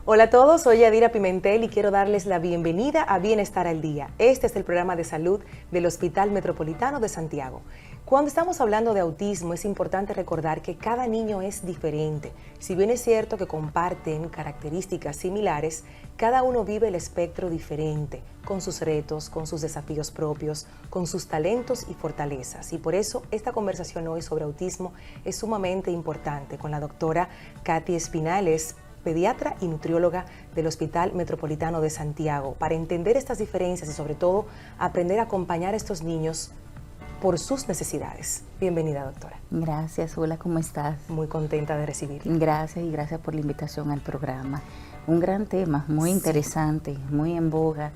Hola a todos, soy Yadira Pimentel y quiero darles la bienvenida a Bienestar al Día. Este es el programa de salud del Hospital Metropolitano de Santiago. Cuando estamos hablando de autismo es importante recordar que cada niño es diferente. Si bien es cierto que comparten características similares, cada uno vive el espectro diferente, con sus retos, con sus desafíos propios, con sus talentos y fortalezas. Y por eso esta conversación hoy sobre autismo es sumamente importante con la doctora Katy Espinales, pediatra y nutrióloga del Hospital Metropolitano de Santiago, para entender estas diferencias y sobre todo aprender a acompañar a estos niños por sus necesidades. Bienvenida, doctora. Gracias, hola, ¿cómo estás? Muy contenta de recibirla. Gracias y gracias por la invitación al programa. Un gran tema, muy interesante, muy en boga,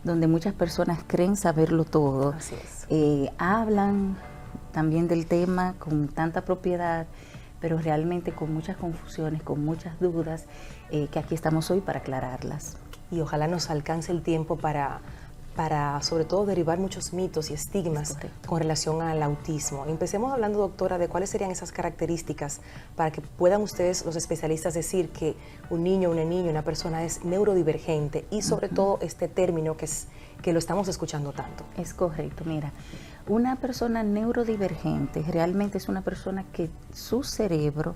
donde muchas personas creen saberlo todo. Así es. Hablan también del tema con tanta propiedad, pero realmente con muchas confusiones, con muchas dudas, que aquí estamos hoy para aclararlas. Y ojalá nos alcance el tiempo para sobre todo derivar muchos mitos y estigmas con relación al autismo. Empecemos hablando, doctora, de cuáles serían esas características para que puedan ustedes, los especialistas, decir que un niño, una niña, una persona es neurodivergente y sobre todo este término que lo estamos escuchando tanto. Es correcto, mira. Una persona neurodivergente realmente es una persona que su cerebro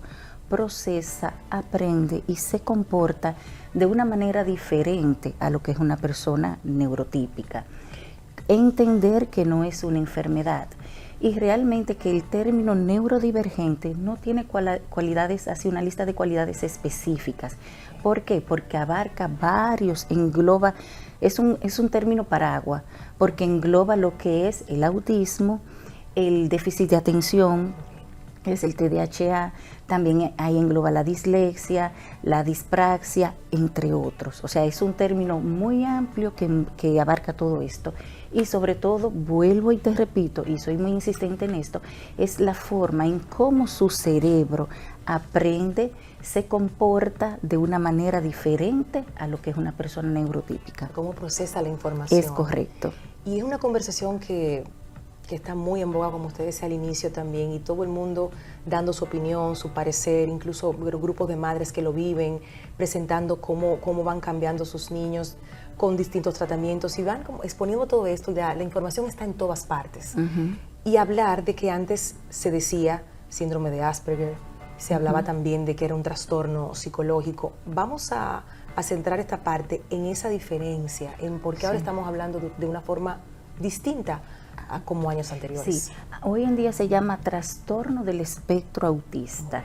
procesa, aprende y se comporta de una manera diferente a lo que es una persona neurotípica. Entender que no es una enfermedad y realmente que el término neurodivergente no tiene cualidades, así una lista de cualidades específicas. ¿Por qué? Porque abarca varios, engloba, es un término paraguas, porque engloba lo que es el autismo, el déficit de atención, es el TDAH, también ahí engloba la dislexia, la dispraxia, entre otros. O sea, es un término muy amplio que abarca todo esto. Y sobre todo, vuelvo y te repito, y soy muy insistente en esto, es la forma en cómo su cerebro aprende, se comporta de una manera diferente a lo que es una persona neurotípica. ¿Cómo procesa la información? Es correcto. Y es una conversación que está muy en boga, como usted decía al inicio también, y todo el mundo dando su opinión, su parecer, incluso grupos de madres que lo viven, presentando cómo van cambiando sus niños con distintos tratamientos y van como exponiendo todo esto, y la información está en todas partes. Y hablar de que antes se decía síndrome de Asperger, se hablaba también de que era un trastorno psicológico. Vamos a centrar esta parte en esa diferencia, en por qué ahora estamos hablando de una forma distinta a como años anteriores. Sí, hoy en día se llama trastorno del espectro autista.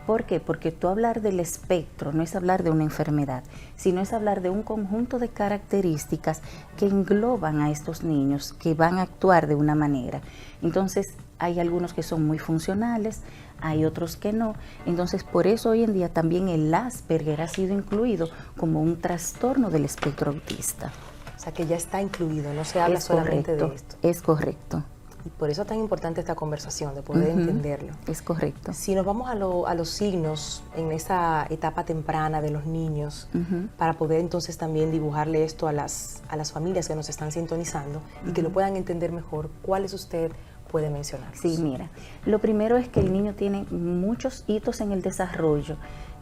¿Por qué? Porque tú hablar del espectro no es hablar de una enfermedad, sino es hablar de un conjunto de características que engloban a estos niños, que van a actuar de una manera. Entonces, hay algunos que son muy funcionales, hay otros que no. Entonces, por eso hoy en día también el Asperger ha sido incluido como un trastorno del espectro autista. O sea, que ya está incluido, no se habla solamente de esto. Es correcto. Y por eso es tan importante esta conversación, de poder entenderlo. Es correcto. Si nos vamos a los signos en esa etapa temprana de los niños, para poder entonces también dibujarle esto a las familias que nos están sintonizando y que lo puedan entender mejor, ¿cuáles usted puede mencionar? Sí, mira, lo primero es que el niño tiene muchos hitos en el desarrollo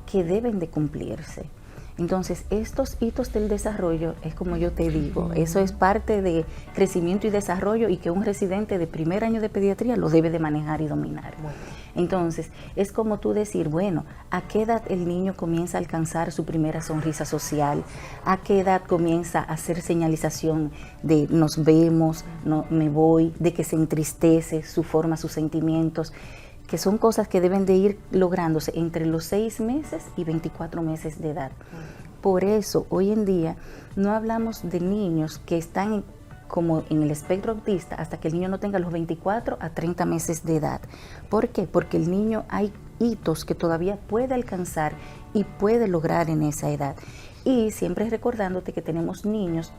que deben de cumplirse. Entonces, estos hitos del desarrollo, es como yo te digo, eso es parte de crecimiento y desarrollo y que un residente de primer año de pediatría lo debe de manejar y dominar. Entonces, es como tú decir, bueno, ¿a qué edad el niño comienza a alcanzar su primera sonrisa social? ¿A qué edad comienza a hacer señalización de nos vemos, no, me voy, de que se entristece, su forma, sus sentimientos? Que son cosas que deben de ir lográndose entre los 6 meses y 24 meses de edad. Por eso, hoy en día, no hablamos de niños que están como en el espectro autista hasta que el niño no tenga los 24 a 30 meses de edad. ¿Por qué? Porque el niño hay hitos que todavía puede alcanzar y puede lograr en esa edad. Y siempre recordándote que tenemos niños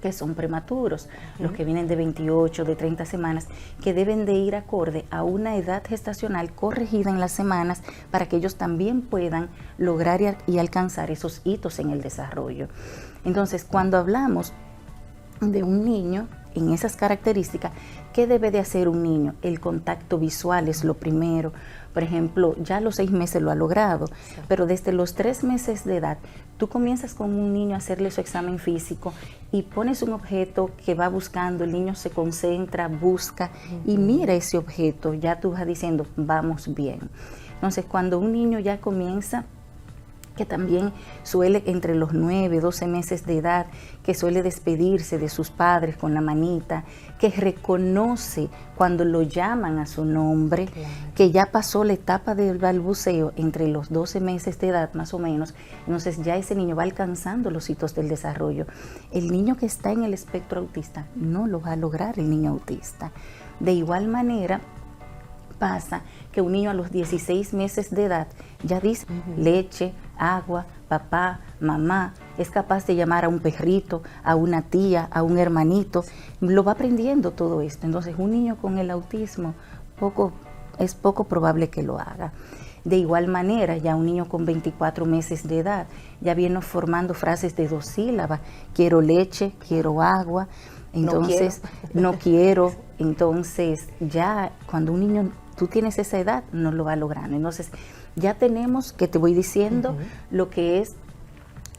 que son prematuros, los que vienen de 28, de 30 semanas, que deben de ir acorde a una edad gestacional corregida en las semanas para que ellos también puedan lograr y alcanzar esos hitos en el desarrollo. Entonces, cuando hablamos de un niño en esas características, ¿qué debe de hacer un niño? El contacto visual es lo primero. Por ejemplo, ya a los 6 meses lo ha logrado, sí, pero desde los 3 meses de edad, tú comienzas con un niño a hacerle su examen físico y pones un objeto que va buscando, el niño se concentra, busca y mira ese objeto, ya tú vas diciendo, vamos bien. Entonces, cuando un niño ya comienza, que también suele entre los 9, 12 meses de edad, que suele despedirse de sus padres con la manita, que reconoce cuando lo llaman a su nombre, claro, que ya pasó la etapa del balbuceo entre los 12 meses de edad más o menos, entonces ya ese niño va alcanzando los hitos del desarrollo. El niño que está en el espectro autista no lo va a lograr el niño autista. De igual manera, pasa que un niño a los 16 meses de edad ya dice leche, agua, papá, mamá, es capaz de llamar a un perrito, a una tía, a un hermanito, lo va aprendiendo todo esto. Entonces un niño con el autismo es poco probable que lo haga. De igual manera, ya un niño con 24 meses de edad ya viene formando frases de 2 sílabas, quiero leche, quiero agua, entonces no quiero. Entonces ya cuando un niño, tú tienes esa edad, no lo va logrando. Entonces ya tenemos, que te voy diciendo, lo que es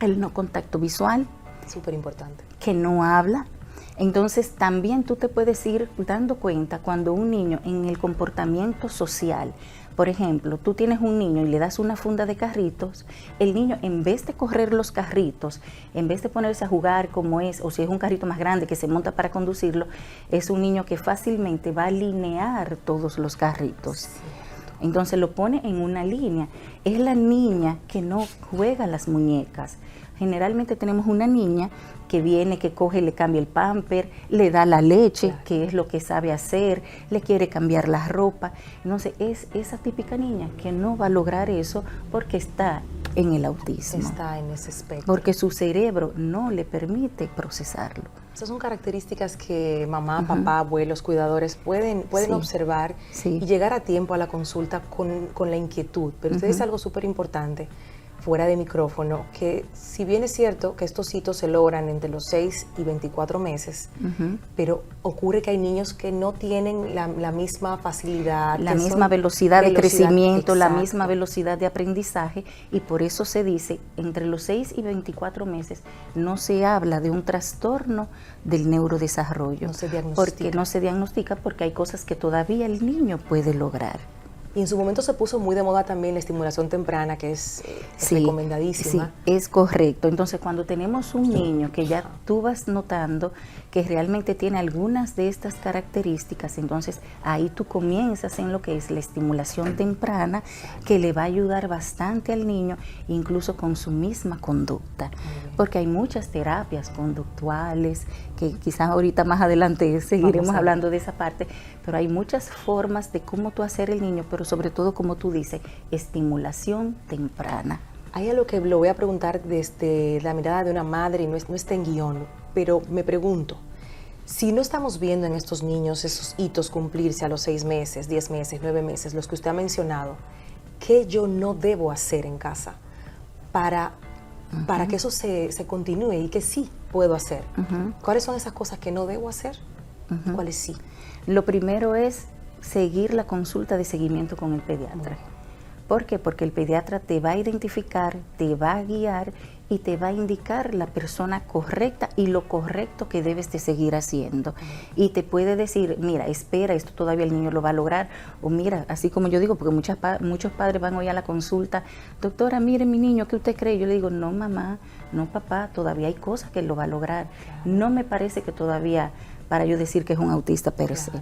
el no contacto visual. Súper importante. Que no habla. Entonces también tú te puedes ir dando cuenta cuando un niño en el comportamiento social, por ejemplo, tú tienes un niño y le das una funda de carritos, el niño en vez de correr los carritos, en vez de ponerse a jugar como es, o si es un carrito más grande que se monta para conducirlo, es un niño que fácilmente va a alinear todos los carritos. Sí. Entonces lo pone en una línea. Es la niña que no juega las muñecas. Generalmente tenemos una niña que viene, que coge, le cambia el pamper, le da la leche, claro, que es lo que sabe hacer, le quiere cambiar la ropa. Entonces es esa típica niña que no va a lograr eso porque está en el autismo. Está en ese espectro. Porque su cerebro no le permite procesarlo. Esas son características que mamá, papá, abuelos, cuidadores pueden sí, observar sí, y llegar a tiempo a la consulta con la inquietud. Pero usted dice algo súper importante, fuera de micrófono, que si bien es cierto que estos hitos se logran entre los 6 y 24 meses, pero ocurre que hay niños que no tienen la misma facilidad. La misma velocidad de crecimiento, exacto, la misma velocidad de aprendizaje, y por eso se dice, entre los 6 y 24 meses no se habla de un trastorno del neurodesarrollo. No se diagnostica. Porque no se diagnostica, porque hay cosas que todavía el niño puede lograr. Y en su momento se puso muy de moda también la estimulación temprana, que es recomendadísima. Sí, es correcto. Entonces, cuando tenemos un niño que ya tú vas notando que realmente tiene algunas de estas características, entonces ahí tú comienzas en lo que es la estimulación temprana, que le va a ayudar bastante al niño, incluso con su misma conducta. Porque hay muchas terapias conductuales, que quizás ahorita más adelante seguiremos hablando de esa parte, pero hay muchas formas de cómo tú hacer el niño, pero sobre todo, como tú dices, estimulación temprana. Hay algo que lo voy a preguntar desde la mirada de una madre y no está en guión, pero me pregunto, si no estamos viendo en estos niños esos hitos cumplirse a los 6 meses, 10 meses, 9 meses, los que usted ha mencionado, ¿qué yo no debo hacer en casa para que eso se continúe y que sí puedo hacer? ¿Cuáles son esas cosas que no debo hacer? ¿Cuáles sí? Lo primero es seguir la consulta de seguimiento con el pediatra. ¿Por qué? Porque el pediatra te va a identificar, te va a guiar y te va a indicar la persona correcta y lo correcto que debes de seguir haciendo. Y te puede decir, mira, espera, esto todavía el niño lo va a lograr. O mira, así como yo digo, porque muchos padres van hoy a la consulta, doctora, mire mi niño, ¿qué usted cree? Yo le digo, no mamá, no papá, todavía hay cosas que él lo va a lograr. No me parece que todavía, para yo decir que es un autista per se.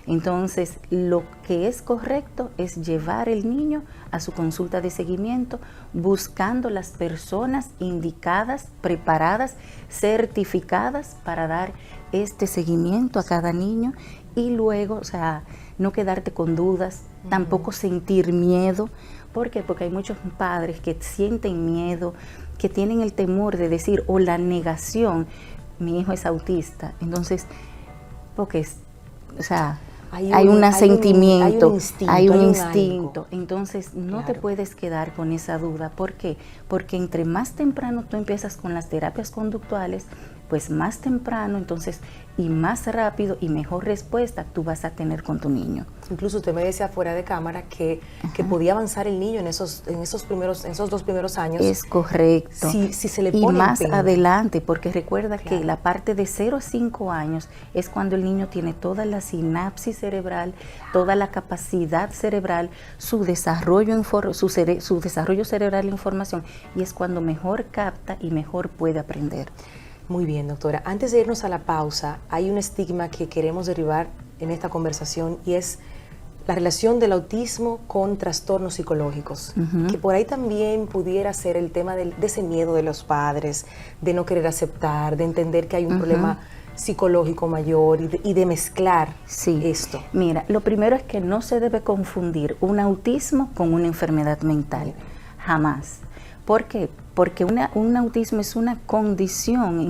Entonces, lo que es correcto es llevar el niño a su consulta de seguimiento, buscando las personas indicadas, preparadas, certificadas para dar este seguimiento a cada niño, y luego, o sea, no quedarte con dudas, tampoco sentir miedo. ¿Por qué? Porque hay muchos padres que sienten miedo, que tienen el temor de decir, o la negación, mi hijo es autista. Entonces, porque o sea, hay un instinto. Entonces no te puedes quedar con esa duda. ¿Por qué? Porque entre más temprano tú empiezas con las terapias conductuales, pues más temprano, entonces, y más rápido y mejor respuesta tú vas a tener con tu niño. Incluso usted me decía fuera de cámara que podía avanzar el niño en esos 2 primeros años. Es correcto. Si se le pone y más empeño. Adelante, porque recuerda que la parte de 0 a 5 años es cuando el niño tiene toda la sinapsis cerebral, toda la capacidad cerebral, su desarrollo cerebral de información, y es cuando mejor capta y mejor puede aprender. Muy bien, doctora. Antes de irnos a la pausa, hay un estigma que queremos derribar en esta conversación, y es la relación del autismo con trastornos psicológicos, que por ahí también pudiera ser el tema de ese miedo de los padres, de no querer aceptar, de entender que hay un problema psicológico mayor y de mezclar esto. Mira, lo primero es que no se debe confundir un autismo con una enfermedad mental, jamás. ¿Por qué? Porque un autismo es una condición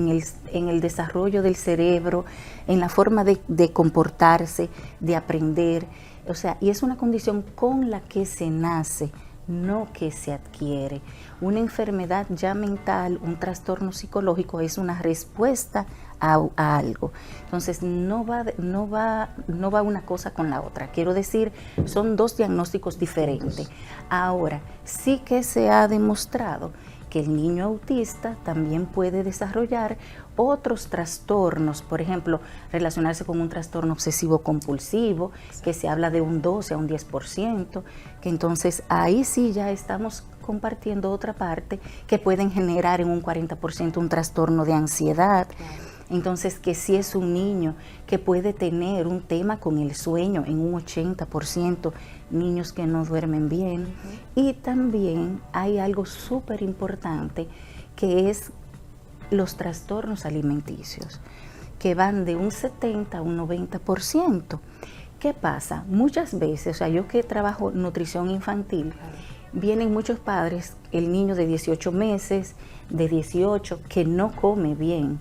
en el desarrollo del cerebro, en la forma de comportarse, de aprender, o sea, y es una condición con la que se nace, no que se adquiere. Una enfermedad ya mental, un trastorno psicológico es una respuesta a algo. Entonces no va una cosa con la otra. Quiero decir, son dos diagnósticos diferentes. Ahora, sí que se ha demostrado que el niño autista también puede desarrollar otros trastornos, por ejemplo, relacionarse con un trastorno obsesivo compulsivo, que se habla de un 12 a un 10%, que entonces ahí sí ya estamos compartiendo otra parte que pueden generar en un 40% un trastorno de ansiedad. Entonces, que si es un niño que puede tener un tema con el sueño en un 80%, niños que no duermen bien. Y también hay algo súper importante, que es los trastornos alimenticios, que van de un 70 a un 90%. ¿Qué pasa? Muchas veces, o sea, yo que trabajo nutrición infantil, vienen muchos padres, el niño de 18 meses, de 18, que no come bien.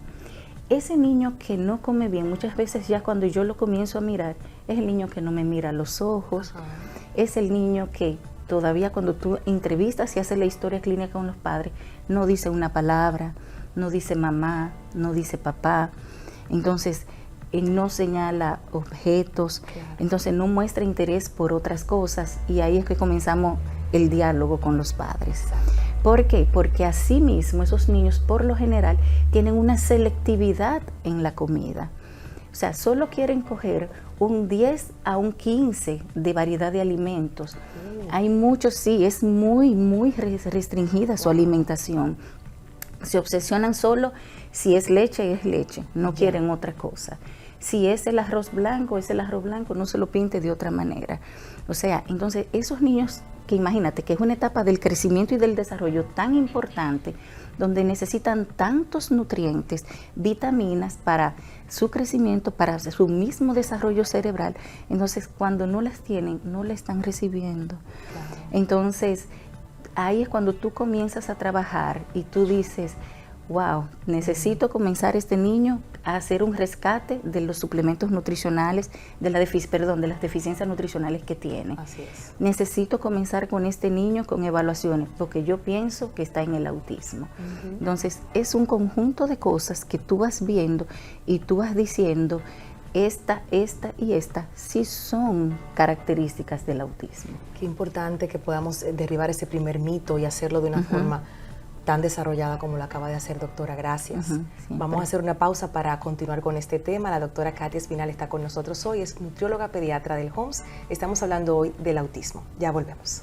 Ese niño que no come bien, muchas veces ya cuando yo lo comienzo a mirar, es el niño que no me mira a los ojos, es el niño que todavía cuando tú entrevistas y haces la historia clínica con los padres, no dice una palabra, no dice mamá, no dice papá, entonces no señala objetos, entonces no muestra interés por otras cosas, y ahí es que comenzamos el diálogo con los padres. ¿Por qué? Porque así mismo esos niños por lo general tienen una selectividad en la comida. O sea, solo quieren coger un 10 a un 15 de variedad de alimentos. Hay muchos, sí, es muy restringida su alimentación. Se obsesionan solo si es leche, no quieren otra cosa. Si es el arroz blanco, no se lo pinte de otra manera. O sea, entonces esos niños que imagínate que es una etapa del crecimiento y del desarrollo tan importante, donde necesitan tantos nutrientes, vitaminas para su crecimiento, para su mismo desarrollo cerebral, entonces cuando no las tienen, no la están recibiendo. Entonces, ahí es cuando tú comienzas a trabajar y tú dices, wow, necesito comenzar este niño a hacer un rescate de los suplementos nutricionales, de las deficiencias nutricionales que tiene. Así es. Necesito comenzar con este niño con evaluaciones, porque yo pienso que está en el autismo. Entonces, es un conjunto de cosas que tú vas viendo y tú vas diciendo, esta y esta sí son características del autismo. Qué importante que podamos derribar ese primer mito y hacerlo de una forma tan desarrollada como lo acaba de hacer, doctora. Gracias. Vamos a hacer una pausa para continuar con este tema. La doctora Katia Espinal está con nosotros hoy, es nutrióloga pediatra del HOMS. Estamos hablando hoy del autismo. Ya volvemos.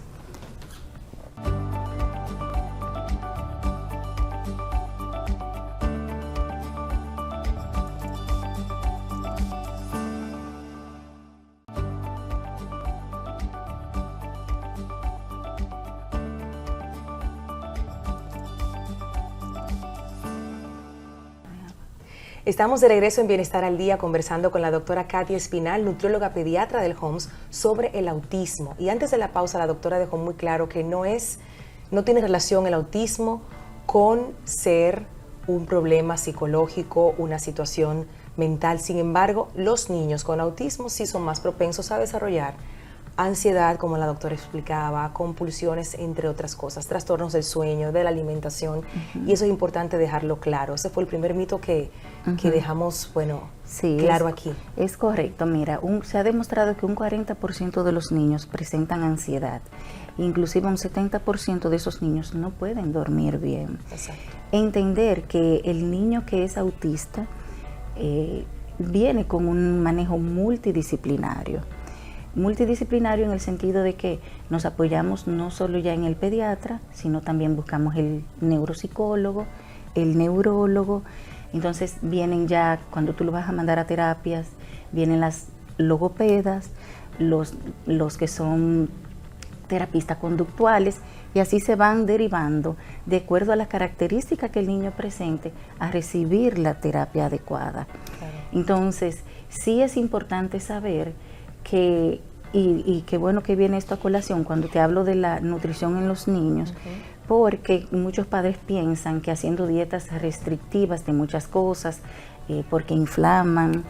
Estamos de regreso en Bienestar al Día conversando con la doctora Katia Espinal, nutrióloga pediatra del HOMS, sobre el autismo. Y antes de la pausa, la doctora dejó muy claro que no tiene relación el autismo con ser un problema psicológico, una situación mental. Sin embargo, los niños con autismo sí son más propensos a desarrollar ansiedad, como la doctora explicaba, compulsiones, entre otras cosas, trastornos del sueño, de la alimentación, y eso es importante dejarlo claro. Ese fue el primer mito que dejamos, bueno, sí, claro aquí. Es correcto, mira, se ha demostrado que un 40% de los niños presentan ansiedad, inclusive un 70% de esos niños no pueden dormir bien. Exacto. Entender que el niño que es autista viene con un manejo multidisciplinario en el sentido de que nos apoyamos no solo ya en el pediatra, sino también buscamos el neuropsicólogo, el neurólogo. Entonces vienen ya, cuando tú lo vas a mandar a terapias, vienen las logopedas, los que son terapistas conductuales, y así se van derivando de acuerdo a la característica que el niño presente a recibir la terapia adecuada. Claro. Entonces, sí es importante saber que, y qué bueno que viene esto a colación cuando te hablo de la nutrición en los niños, porque muchos padres piensan que haciendo dietas restrictivas de muchas cosas, porque inflaman,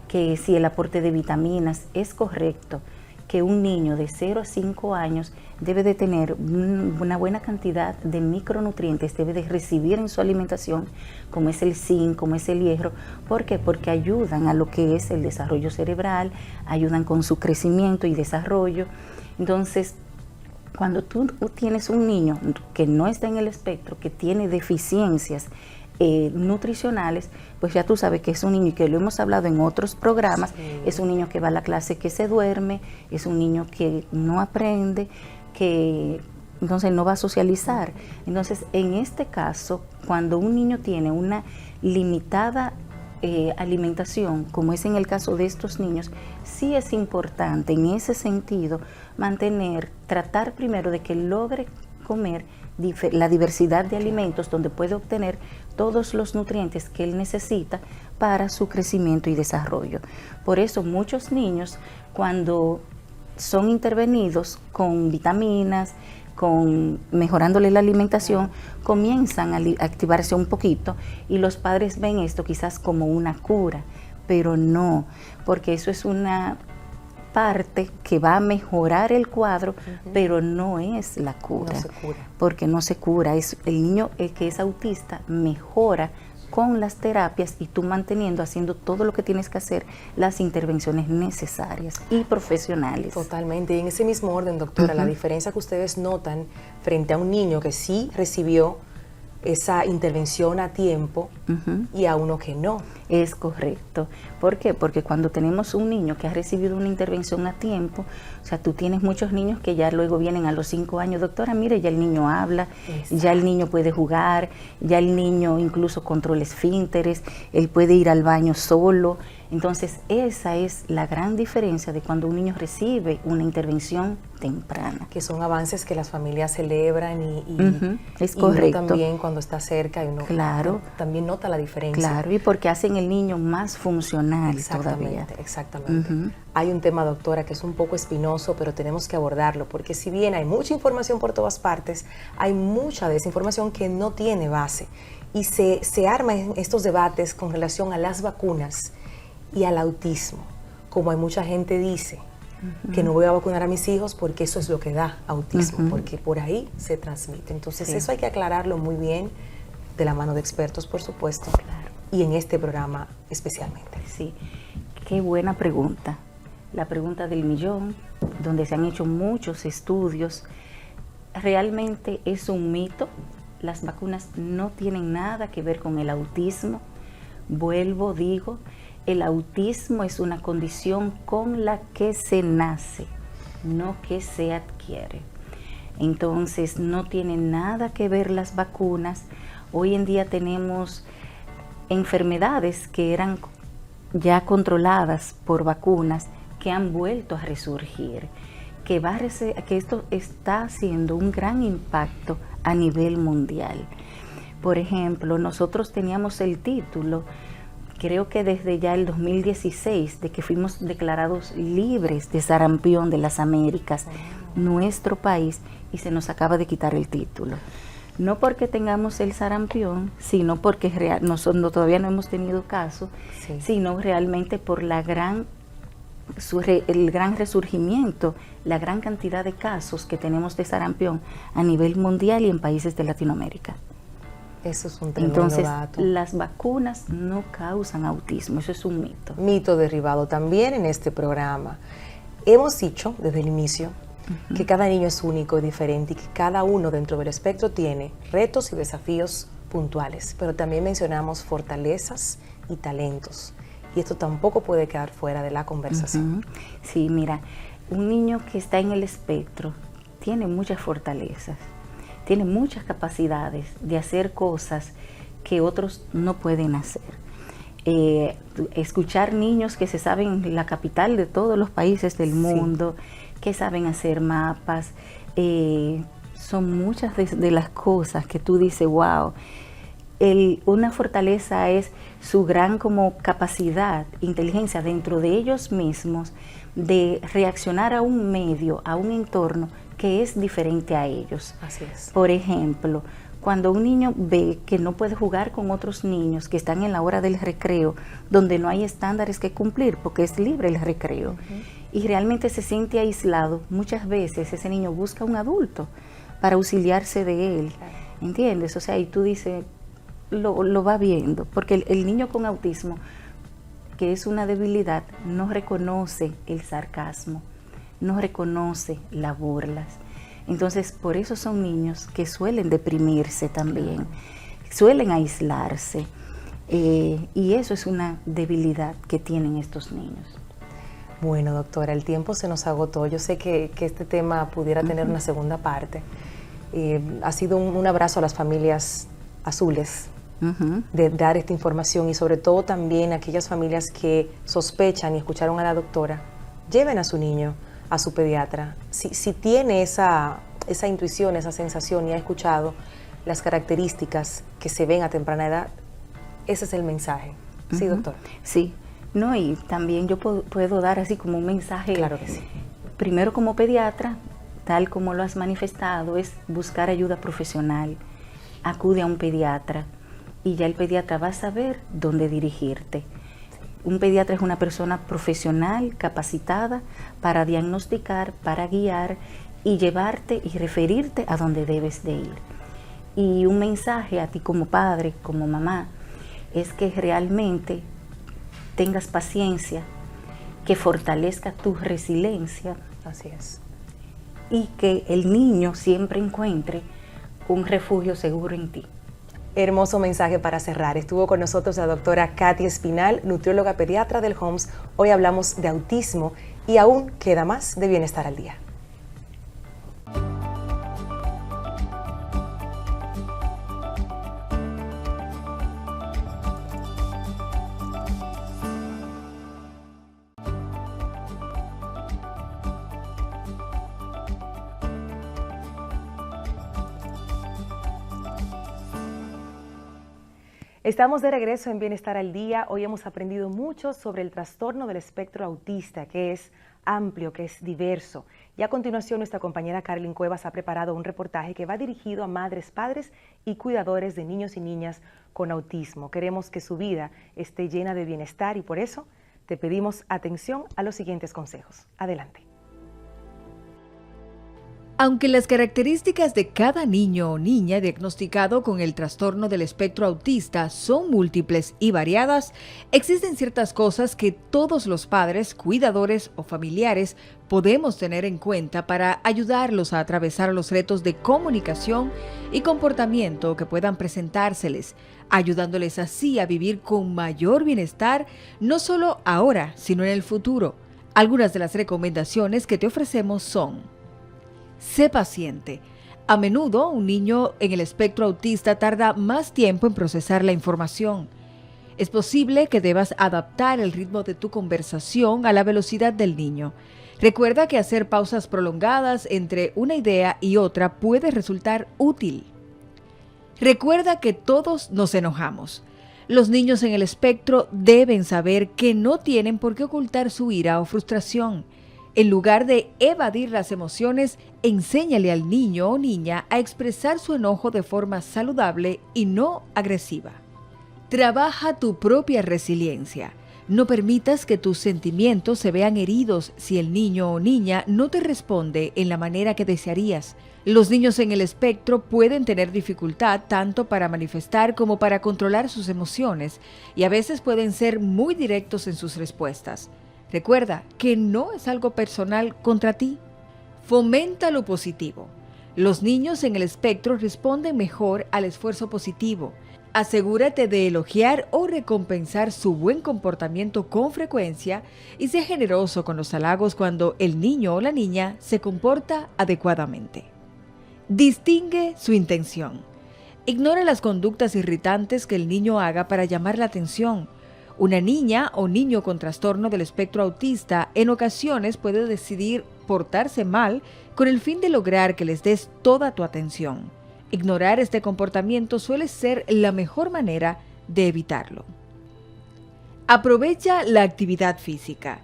que si el aporte de vitaminas es correcto, que un niño de 0 a 5 años debe de tener una buena cantidad de micronutrientes, debe de recibir en su alimentación, como es el zinc, como es el hierro. ¿Por qué? Porque ayudan a lo que es el desarrollo cerebral, ayudan con su crecimiento y desarrollo. Entonces, cuando tú tienes un niño que no está en el espectro, que tiene deficiencias nutricionales, pues ya tú sabes que es un niño, y que lo hemos hablado en otros programas, sí. Es un niño que va a la clase que se duerme, es un niño que no aprende, que entonces no va a socializar. Entonces, en este caso, cuando un niño tiene una limitada alimentación, como es en el caso de estos niños, sí es importante en ese sentido tratar primero de que logre comer la diversidad de alimentos donde puede obtener todos los nutrientes que él necesita para su crecimiento y desarrollo. Por eso muchos niños, cuando son intervenidos con vitaminas, mejorándole la alimentación, comienzan a activarse un poquito, y los padres ven esto quizás como una cura, pero no, porque eso es una parte que va a mejorar el cuadro, pero no es la cura, no se cura. Porque no se cura. Es el niño que es autista mejora con las terapias, y tú haciendo todo lo que tienes que hacer, las intervenciones necesarias y profesionales. Totalmente. Y en ese mismo orden, doctora, la diferencia que ustedes notan frente a un niño que sí recibió esa intervención a tiempo y a uno que no. Es correcto. ¿Por qué? Porque cuando tenemos un niño que ha recibido una intervención a tiempo, o sea, tú tienes muchos niños que ya luego vienen a los 5 años, doctora, mire, ya el niño habla, exacto, ya el niño puede jugar, ya el niño incluso controla esfínteres, él puede ir al baño solo. Entonces, esa es la gran diferencia de cuando un niño recibe una intervención temprana. Que son avances que las familias celebran es correcto. Uno también cuando está cerca y uno también nota la diferencia. Claro, y porque hacen el niño más funcional todavía. Exactamente. Hay un tema, doctora, que es un poco espinoso, pero tenemos que abordarlo, porque si bien hay mucha información por todas partes, hay mucha desinformación que no tiene base. Y se arman estos debates con relación a las vacunas y al autismo, como hay mucha gente dice, que no voy a vacunar a mis hijos porque eso es lo que da autismo, porque por ahí se transmite. Entonces eso hay que aclararlo muy bien, de la mano de expertos, por supuesto, y en este programa especialmente. Sí, qué buena pregunta, la pregunta del millón, donde se han hecho muchos estudios. Realmente es un mito, las vacunas no tienen nada que ver con el autismo. Digo, el autismo es una condición con la que se nace, no que se adquiere. Entonces, no tiene nada que ver las vacunas. Hoy en día tenemos enfermedades que eran ya controladas por vacunas que han vuelto a resurgir, que esto está haciendo un gran impacto a nivel mundial. Por ejemplo, nosotros teníamos el título, creo que desde ya el 2016, de que fuimos declarados libres de sarampión de las Américas, nuestro país, y se nos acaba de quitar el título. No porque tengamos el sarampión, sino porque nosotros todavía no hemos tenido caso, sino realmente por la gran el gran resurgimiento, la gran cantidad de casos que tenemos de sarampión a nivel mundial y en países de Latinoamérica. Eso es un tremendo Entonces, dato. las vacunas no causan autismo, eso es un mito. Mito derribado también en este programa. Hemos dicho desde el inicio que cada niño es único y diferente y que cada uno dentro del espectro tiene retos y desafíos puntuales, pero también mencionamos fortalezas y talentos. Y esto tampoco puede quedar fuera de la conversación. Sí, mira, un niño que está en el espectro tiene muchas fortalezas, tiene muchas capacidades de hacer cosas que otros no pueden hacer. Escuchar niños que se saben la capital de todos los países del mundo, que saben hacer mapas, son muchas de las cosas que tú dices, wow. Una fortaleza es su gran como capacidad, inteligencia dentro de ellos mismos de reaccionar a un medio, a un entorno que es diferente a ellos. Así es. Por ejemplo, cuando un niño ve que no puede jugar con otros niños que están en la hora del recreo, donde no hay estándares que cumplir, porque es libre el recreo, y realmente se siente aislado, muchas veces ese niño busca un adulto para auxiliarse de él, ¿entiendes? O sea, y tú dices, lo va viendo, porque el niño con autismo, que es una debilidad, no reconoce el sarcasmo, no reconoce las burlas. Entonces, por eso son niños que suelen deprimirse también, suelen aislarse, y eso es una debilidad que tienen estos niños. Bueno, doctora, el tiempo se nos agotó. Yo sé que este tema pudiera tener una segunda parte. Ha sido un abrazo a las familias azules de dar esta información y sobre todo también a aquellas familias que sospechan y escucharon a la doctora, lleven a su niño a su pediatra. Si tiene esa intuición, esa sensación y ha escuchado las características que se ven a temprana edad, ese es el mensaje. ¿Sí, doctora? Sí. No, y también yo puedo dar así como un mensaje. Claro que sí. Primero, como pediatra, tal como lo has manifestado, es buscar ayuda profesional. Acude a un pediatra y ya el pediatra va a saber dónde dirigirte. Un pediatra es una persona profesional, capacitada para diagnosticar, para guiar y llevarte y referirte a donde debes de ir. Y un mensaje a ti como padre, como mamá, es que realmente tengas paciencia, que fortalezca tu resiliencia. Así es. Y que el niño siempre encuentre un refugio seguro en ti. Hermoso mensaje para cerrar. Estuvo con nosotros la doctora Katy Espinal, nutrióloga pediatra del HOMS. Hoy hablamos de autismo y aún queda más de Bienestar al Día. Estamos de regreso en Bienestar al Día. Hoy hemos aprendido mucho sobre el trastorno del espectro autista, que es amplio, que es diverso. Y a continuación nuestra compañera Carolyn Cuevas ha preparado un reportaje que va dirigido a madres, padres y cuidadores de niños y niñas con autismo. Queremos que su vida esté llena de bienestar y por eso te pedimos atención a los siguientes consejos. Adelante. Aunque las características de cada niño o niña diagnosticado con el trastorno del espectro autista son múltiples y variadas, existen ciertas cosas que todos los padres, cuidadores o familiares podemos tener en cuenta para ayudarlos a atravesar los retos de comunicación y comportamiento que puedan presentárseles, ayudándoles así a vivir con mayor bienestar, no solo ahora, sino en el futuro. Algunas de las recomendaciones que te ofrecemos son: sé paciente. A menudo, un niño en el espectro autista tarda más tiempo en procesar la información. Es posible que debas adaptar el ritmo de tu conversación a la velocidad del niño. Recuerda que hacer pausas prolongadas entre una idea y otra puede resultar útil. Recuerda que todos nos enojamos. Los niños en el espectro deben saber que no tienen por qué ocultar su ira o frustración. En lugar de evadir las emociones, enséñale al niño o niña a expresar su enojo de forma saludable y no agresiva. Trabaja tu propia resiliencia. No permitas que tus sentimientos se vean heridos si el niño o niña no te responde en la manera que desearías. Los niños en el espectro pueden tener dificultad tanto para manifestar como para controlar sus emociones y a veces pueden ser muy directos en sus respuestas. Recuerda que no es algo personal contra ti. Fomenta lo positivo. Los niños en el espectro responden mejor al esfuerzo positivo. Asegúrate de elogiar o recompensar su buen comportamiento con frecuencia y sé generoso con los halagos cuando el niño o la niña se comporta adecuadamente. Distingue su intención. Ignora las conductas irritantes que el niño haga para llamar la atención. Una niña o niño con trastorno del espectro autista en ocasiones puede decidir portarse mal con el fin de lograr que les des toda tu atención. Ignorar este comportamiento suele ser la mejor manera de evitarlo. Aprovecha la actividad física.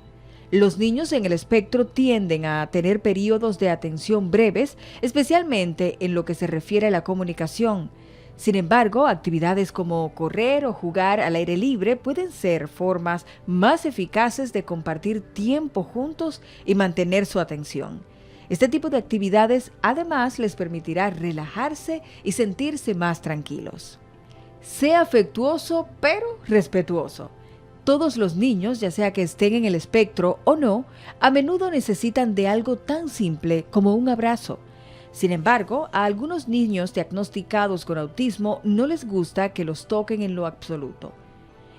Los niños en el espectro tienden a tener periodos de atención breves, especialmente en lo que se refiere a la comunicación. Sin embargo, actividades como correr o jugar al aire libre pueden ser formas más eficaces de compartir tiempo juntos y mantener su atención. Este tipo de actividades además les permitirá relajarse y sentirse más tranquilos. Sé afectuoso pero respetuoso. Todos los niños, ya sea que estén en el espectro o no, a menudo necesitan de algo tan simple como un abrazo. Sin embargo, a algunos niños diagnosticados con autismo no les gusta que los toquen en lo absoluto.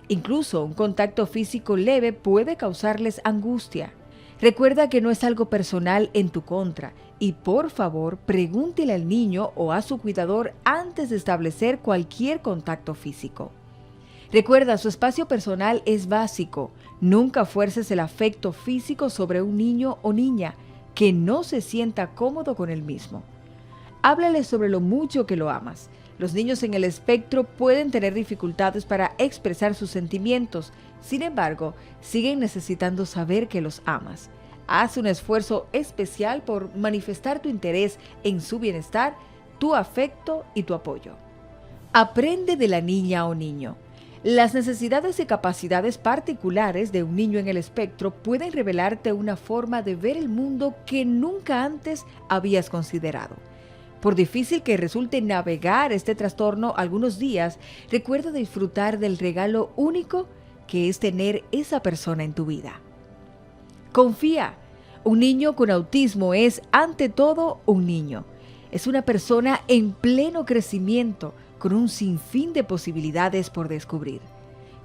Incluso un contacto físico leve puede causarles angustia. Recuerda que no es algo personal en tu contra y por favor pregúntele al niño o a su cuidador antes de establecer cualquier contacto físico. Recuerda, su espacio personal es básico. Nunca fuerces el afecto físico sobre un niño o niña que no se sienta cómodo con él mismo. Háblale sobre lo mucho que lo amas. Los niños en el espectro pueden tener dificultades para expresar sus sentimientos. Sin embargo, siguen necesitando saber que los amas. Haz un esfuerzo especial por manifestar tu interés en su bienestar, tu afecto y tu apoyo. Aprende de la niña o niño. Las necesidades y capacidades particulares de un niño en el espectro pueden revelarte una forma de ver el mundo que nunca antes habías considerado. Por difícil que resulte navegar este trastorno algunos días, recuerda disfrutar del regalo único que es tener esa persona en tu vida. Confía. Un niño con autismo es, ante todo, un niño. Es una persona en pleno crecimiento, con un sinfín de posibilidades por descubrir.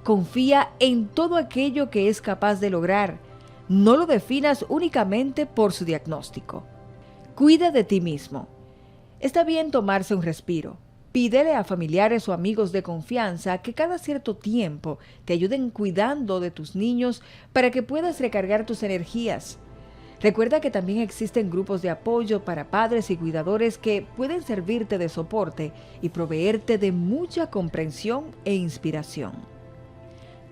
Confía en todo aquello que es capaz de lograr. No lo definas únicamente por su diagnóstico. Cuida de ti mismo. Está bien tomarse un respiro. Pídele a familiares o amigos de confianza que cada cierto tiempo te ayuden cuidando de tus niños para que puedas recargar tus energías. Recuerda que también existen grupos de apoyo para padres y cuidadores que pueden servirte de soporte y proveerte de mucha comprensión e inspiración.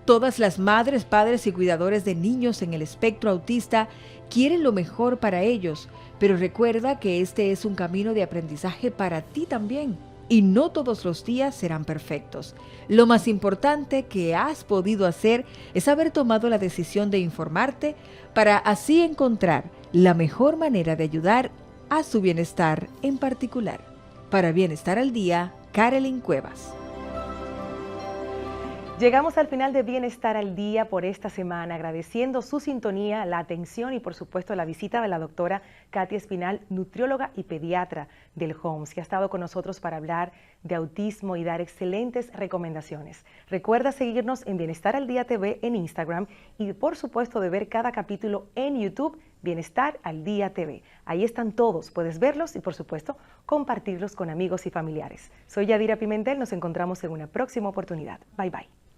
Todas las madres, padres y cuidadores de niños en el espectro autista quieren lo mejor para ellos, pero recuerda que este es un camino de aprendizaje para ti también. Y no todos los días serán perfectos. Lo más importante que has podido hacer es haber tomado la decisión de informarte para así encontrar la mejor manera de ayudar a su bienestar en particular. Para Bienestar al Día, Carolyn Cuevas. Llegamos al final de Bienestar al Día por esta semana, agradeciendo su sintonía, la atención y por supuesto la visita de la doctora Katia Espinal, nutrióloga y pediatra del HOMS, que ha estado con nosotros para hablar de autismo y dar excelentes recomendaciones. Recuerda seguirnos en Bienestar al Día TV en Instagram y por supuesto de ver cada capítulo en YouTube, Bienestar al Día TV. Ahí están todos, puedes verlos y por supuesto compartirlos con amigos y familiares. Soy Yadira Pimentel, nos encontramos en una próxima oportunidad. Bye bye.